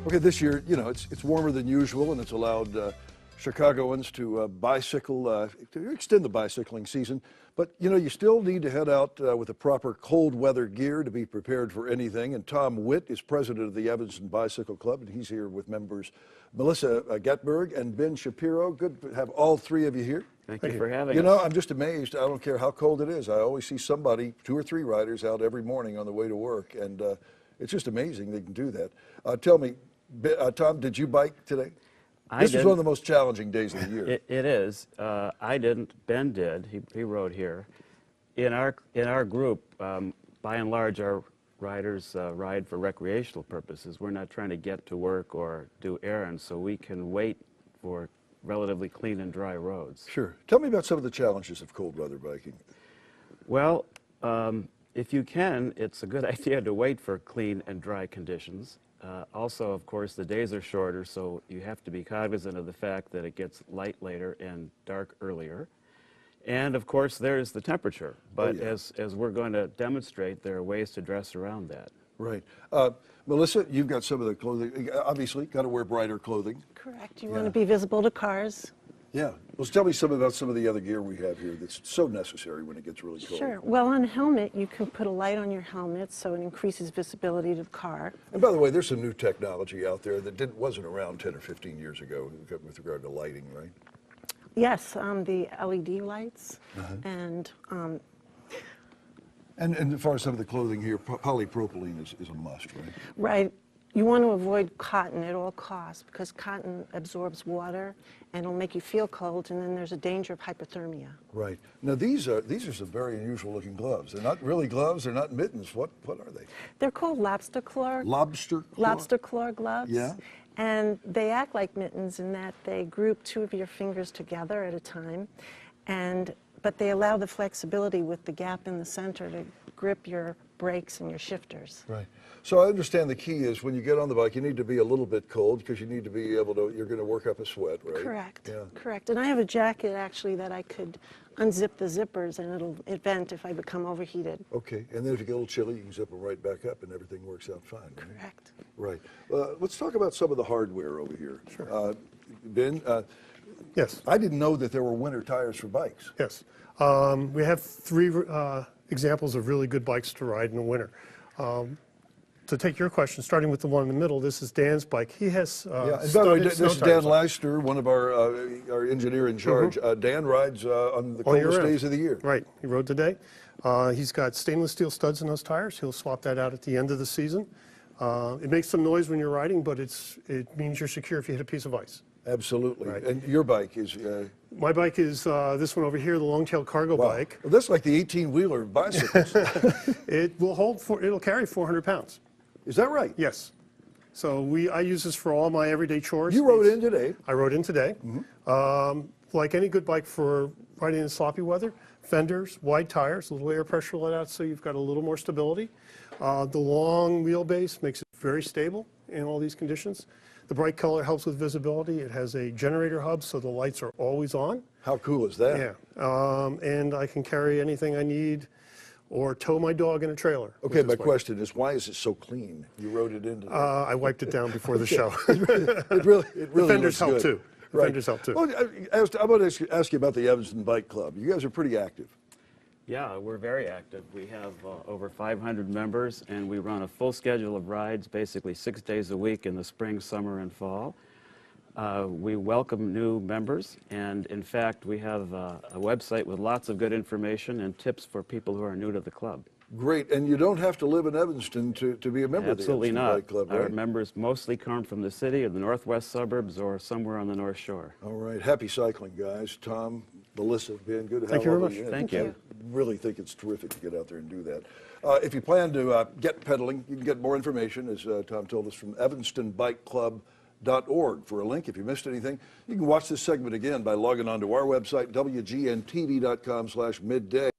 Okay, this year, you know, it's warmer than usual, and it's allowed Chicagoans to bicycle, to extend the bicycling season. But, you know, you still need to head out with the proper cold weather gear to be prepared for anything. And Tom Witt is president of the Evanston Bicycle Club, and he's here with members Melissa Getberg and Ben Shapiro. Good to have all three of you here. Thank you for having us. You know, I'm just amazed. I don't care how cold it is. I always see somebody, 2 or 3 riders out every morning on the way to work, and it's just amazing they can do that. Tell me, Tom, did you bike today? This is one of the most challenging days of the year. It is. I didn't. Ben did. He rode here. In our group, by and large, our riders ride for recreational purposes. We're not trying to get to work or do errands, so we can wait for relatively clean and dry roads. Sure. Tell me about some of the challenges of cold weather biking. Well, if you can, it's a good idea to wait for clean and dry conditions. Also, of course, the days are shorter, so you have to be cognizant of the fact that it gets light later and dark earlier. And, of course, there's the temperature. But as we're going to demonstrate, there are ways to dress around that. Right. Melissa, you've got some of the clothing. Obviously, got to wear brighter clothing. Correct. You want to be visible to cars. Yeah. Well, tell me about some of the other gear we have here that's so necessary when it gets really cold. Sure. Well, on a helmet, you can put a light on your helmet so it increases visibility to the car. And by the way, there's some new technology out there that wasn't around 10 or 15 years ago with regard to lighting, right? Yes, the LED lights and as far as some of the clothing here, polypropylene is a must, right? Right. You want to avoid cotton at all costs because cotton absorbs water and it'll make you feel cold, and then there's a danger of hypothermia. Right. Now these are some very unusual looking gloves. They're not really gloves. They're not mittens. What are they? They're called lobster claw. Lobster claw? Lobster claw gloves. Yeah. And they act like mittens in that they group 2 of your fingers together at a time, but they allow the flexibility with the gap in the center to grip your brakes and your shifters. Right. So I understand the key is when you get on the bike, you need to be a little bit cold because you need to be able to, you're going to work up a sweat, right? Correct. Yeah. Correct. And I have a jacket actually that I could unzip the zippers and it'll vent if I become overheated. Okay. And then if you get a little chilly, you can zip them right back up and everything works out fine. Correct. Right. Let's talk about some of the hardware over here. Sure. Ben? Yes. I didn't know that there were winter tires for bikes. Yes. We have 3 examples of really good bikes to ride in the winter. To take your question, starting with the one in the middle, this is Dan's bike. He has and by the way, this is Dan Leister, one of our engineer in charge. Dan rides on the coldest days of the year. Right. He rode today. He's got stainless steel studs in those tires. He'll swap that out at the end of the season. It makes some noise when you're riding, but it means you're secure if you hit a piece of ice. Absolutely. Right. And your bike is? My bike is this one over here, the long-tail cargo bike. Well, that's like the 18-wheeler bicycles. It'll carry 400 pounds. Is that right? Yes. So I use this for all my everyday chores. You rode in today. I rode in today. Like any good bike for riding in sloppy weather, fenders, wide tires, a little air pressure let out so you've got a little more stability. The long wheelbase makes it very stable in all these conditions. The bright color helps with visibility. It has a generator hub, so the lights are always on. How cool is that? Yeah. And I can carry anything I need or tow my dog in a trailer. Okay, my question is, why is it so clean? You rode it into I wiped it down before the show. It really The fenders help too. The fenders help too. Well, I'm going to ask you about the Evanston Bike Club. You guys are pretty active. Yeah, we're very active. We have over 500 members, and we run a full schedule of rides, basically 6 days a week in the spring, summer, and fall. We welcome new members, and in fact, we have a website with lots of good information and tips for people who are new to the club. Great, and you don't have to live in Evanston to be a member Absolutely of the Evanston Bike Club, right? Our members mostly come from the city or the northwest suburbs or somewhere on the North Shore. All right, happy cycling, guys. Tom, Melissa, Ben, good to have Thank you very all of much. you in. Thank you. Really think it's terrific to get out there and do that. If you plan to get pedaling, you can get more information, as Tom told us, from evanstonbikeclub.org. For a link, if you missed anything, you can watch this segment again by logging on to our website, WGNTV.com/midday.